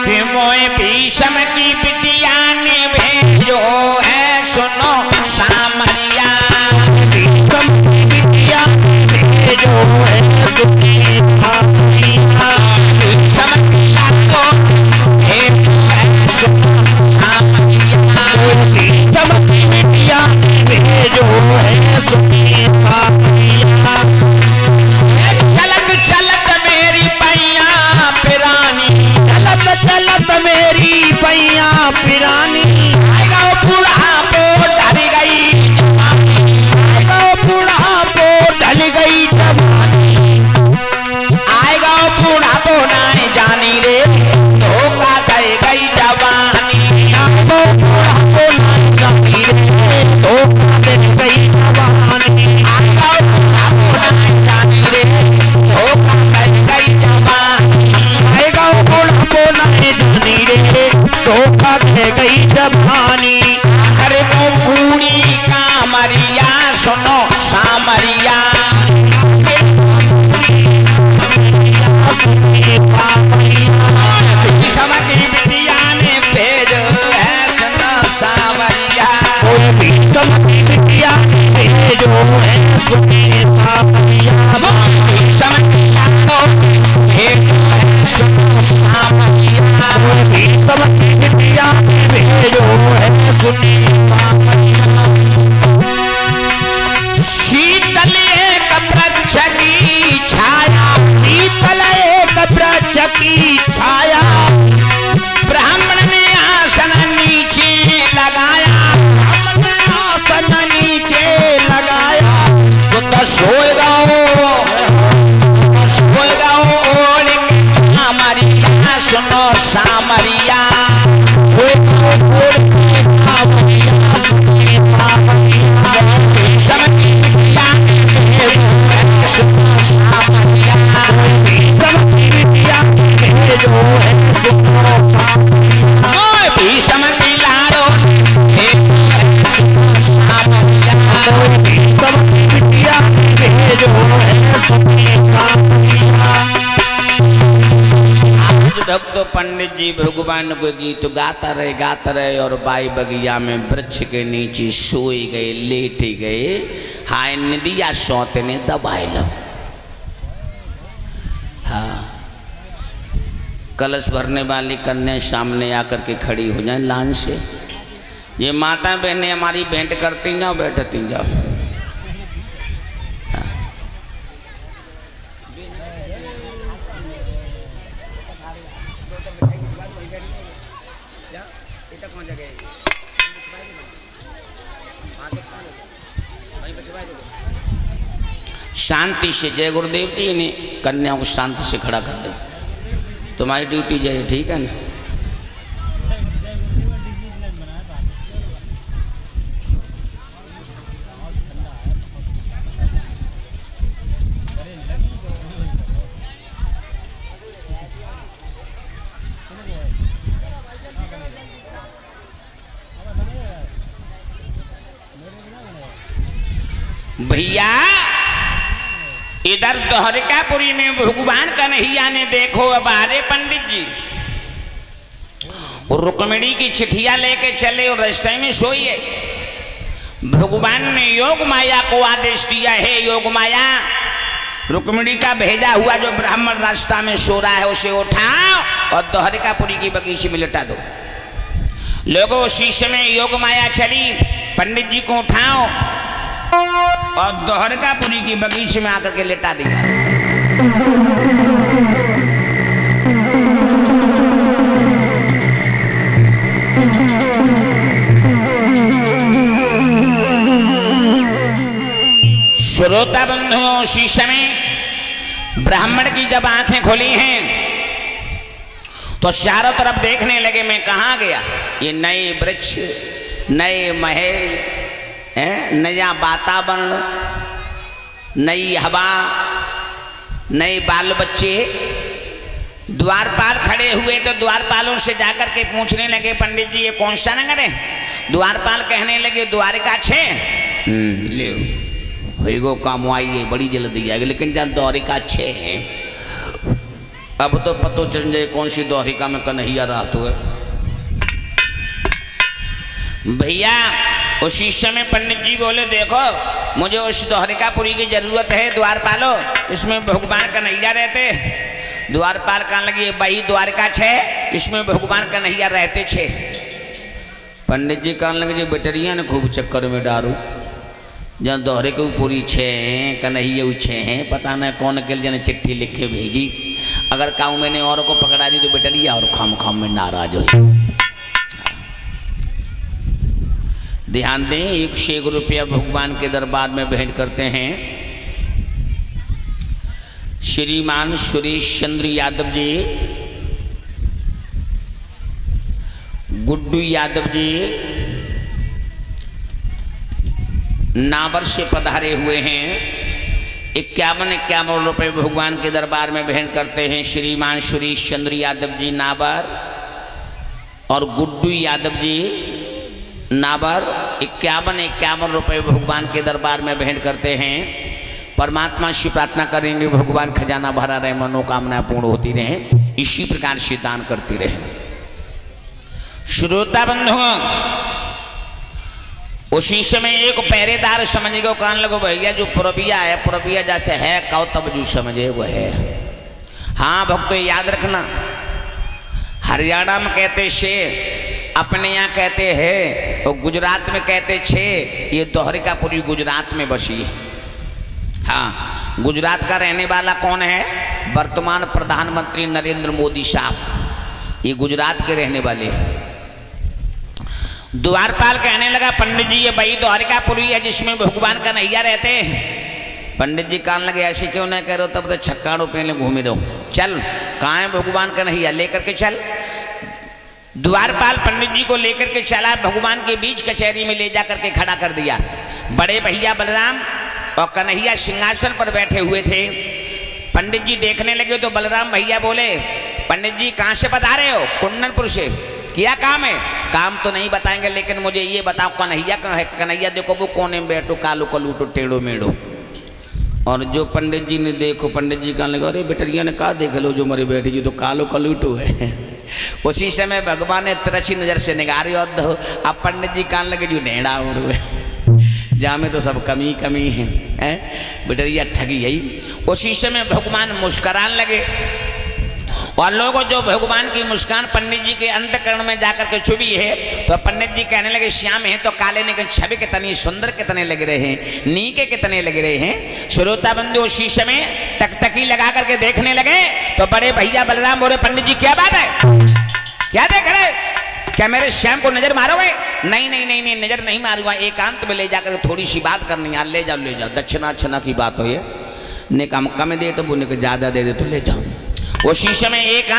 कि मोए भीष्म की बिटिया ने भेजो है सुनो सामरिया। भीष्म की बिटिया भेजो है सुनी सामरिया। भीष्म की लातो भेजो है सुनो सामरिया। भीष्म की बिटिया भेजो है सुनी सामरिया। चलत चलत मेरी पैया पिरानी, चलत चलत मेरी पैया पिरानी। आएगा बुढ़ापो ढल गई, बुढ़ापो ढल गई जवानी। आएगा बुढ़ापो ना जानी रे, धोखा दे गई जवानी। बुढ़ापो ना जानी रे, धोखा दे गई जवानी। आएगा बुढ़ापो ना जानी रे, धोखा दे गई जवानी। आएगा बुढ़ापो ना जानी रे, धोखा दे गई जवानी। अरे वो बूढ़ी कामरिया सुनो सामरिया। भीष्म की बिटिया ने भेजो है सुनो सामरिया। भीष्म की बिटिया भेजो है सुनी सामरिया। भीष्म की लातो भेजो है सुनो सामरिया। भीष्म की बिटिया भेजो है सुनी सामरिया। शीतल एक वृक्ष की छाया, शीतल एक वृक्ष की छाया। ब्राह्मण ने आसन नीचे लगाया। आसन नीचे लगाया। तो सोएगा सामरिया सुनो सामरिया। भीष्म की बिटिया भेजो है सुनो सामरिया। ओए भीष्म की लाड़ो भेजो है सुनो सामरिया। भक्तों पंडित जी भगवान को गीत गाता रहे और बाई बगिया में वृक्ष के नीचे सोई गए, लेट गए। हाय नदिया सौते ने दबाए लो। हाँ, कलश भरने वाली कन्या सामने आकर के खड़ी हो जाए लान से। ये माता बहनें हमारी भेंट करती जाओ, बैठती जाओ। शांति से जय गुरुदेव जी ने कन्याओं को शांति से खड़ा कर दे। तुम्हारी ड्यूटी जय, ठीक है ना। भैया इधर द्वारिकापुरी में भगवान कन्हैया ने देखो अब आरे पंडित जी और रुक्मिणी की चिट्ठियां लेके चले और रास्ते में सोइए। भगवान ने योग माया को आदेश दिया है, योग माया रुक्मिणी का भेजा हुआ जो ब्राह्मण रास्ता में सो रहा है उसे उठाओ और द्वारिकापुरी की बगीचे में लिटा दो। लोगों शीशे में योग माया चली, पंडित जी को उठाओ और द्वारिकापुरी की बगीचे में आकर के लेटा दिया। श्रोता बंधुओं, शीशे में ब्राह्मण की जब आंखें खुली हैं तो चारों तरफ देखने लगे मैं कहाँ गया। ये नए वृक्ष, नए महल, नया वातावरण, नई हवा, नए बाल बच्चे। द्वारपाल खड़े हुए तो द्वारपालों से जाकर के पूछने लगे पंडित जी ये कौन सा नगर है। द्वारपाल कहने लगे द्वारिका 6। ले होइगो काम आई है, बड़ी जल्दी आएगी, लेकिन जब द्वारिका 6 है अब तो पतो चल जाए कौन सी द्वारिका में कन्हैया रात हुए। भैया उसी समय पंडित जी बोले देखो मुझे उस द्वारिकापुरी की जरूरत है, द्वारपालो इसमें भगवान कन्हैया रहते। द्वारपाल कहने लगे वही द्वारका छे, इसमें भगवान कन्हैया रहते छे। पंडित जी कहने लगे जो बेटरिया ने खूब चक्कर में डारू, जहाँ दोहरे के पूरी छे कन्हैया छे हैं, पता न कौन के जने चिट्ठी लिख के भेजी। अगर काऊ मैंने और को पकड़ा दी तो बेटरिया और खाम खाम में नाराज हो। ध्यान दें, 1 रुपया भगवान के दरबार में भेंट करते हैं। श्रीमान सुरेश चंद्र यादव जी, गुड्डू यादव जी नाबर से पधारे हुए हैं। 51 रुपये भगवान के दरबार में भेंट करते हैं। श्रीमान सुरेश चंद्र यादव जी नाबर और गुड्डू यादव जी नाबर 51 रुपये भगवान के दरबार में भेंट करते हैं। परमात्मा से प्रार्थना करेंगे भगवान खजाना भरा रहे, मनोकामना पूर्ण होती रहे, इसी प्रकार से दान करती रहे। श्रोता बंधुओं, उसी समय एक पहरेदार समझ गए, कहने लगो भैया जो पुरबिया है, पुरबिया जैसे है कहो तब जो समझे वो है। हाँ भक्तों याद रखना, हरियाणा में कहते छे, अपने यहाँ कहते हैं और गुजरात में कहते छे। ये द्वारिकापुरी गुजरात में बसी है। हाँ, गुजरात का रहने वाला कौन है? वर्तमान प्रधानमंत्री नरेंद्र मोदी साहब, ये गुजरात के रहने वाले हैं। द्वारपाल कहने लगा पंडित जी ये वही द्वारिकापुरी है जिसमें भगवान कन्हैया रहते हैं। पंडित जी कहने लगे ऐसे क्यों नहीं कह रहे हो, तब तो छक्काड़ों पहले घूमे रहो, चल कहाँ है भगवान कन्हैया, लेकर के चल। द्वारपाल पंडित जी को लेकर के चला, भगवान के बीच कचहरी में ले जाकर के खड़ा कर दिया। बड़े भैया बलराम और कन्हैया सिंहासन पर बैठे हुए थे। पंडित जी देखने लगे तो बलराम भैया बोले पंडित जी कहाँ से बता रहे हो? कुंदनपुर से। क्या काम है? काम तो नहीं बताएंगे, लेकिन मुझे ये बताओ कन्हैया कहाँ है? कन्हैया देखो वो कोने में बैठो, कालो कलूटो टेढ़ो मेढ़ो। और जो पंडित जी ने देखो, पंडित जी कहने लगे अरे बेटरिया ने कहा देख लो जो मरे बैठी जी तो कालो कलूटो है। उसी समय भगवान ने तिरछी नजर से निगारी और दो। अब पंडित जी कहने लगे जो ढेड़ा उड़ हुए, जहाँ में तो सब कमी कमी है, बेटरिया ठगी गई। उसी समय भगवान मुस्कुराने लगे और लोगों जो भगवान की मुस्कान पंडित जी के अंतकरण में जाकर के छुपी है, तो पंडित जी कहने लगे श्याम है तो काले ने छवि कितनी सुंदर कितने लग रहे हैं, नीके कितने लग रहे हैं। श्रोता बंधु उसी समय टकटकी लगा करके देखने लगे तो बड़े भैया बलराम बोले पंडित जी क्या बात है, क्या देख रहे, क्या मेरे श्याम को नजर मारोगे? नहीं नहीं नहीं नहीं नजर नहीं मारूंगा, एकांत में ले जाकर थोड़ी सी बात करनी है, ले जाओ ले जाओ, दक्षिणा अच्छना की बात हो ये, ने कम कम दे तो बोले ज्यादा दे दे तो ले जाओ। उसी समय एक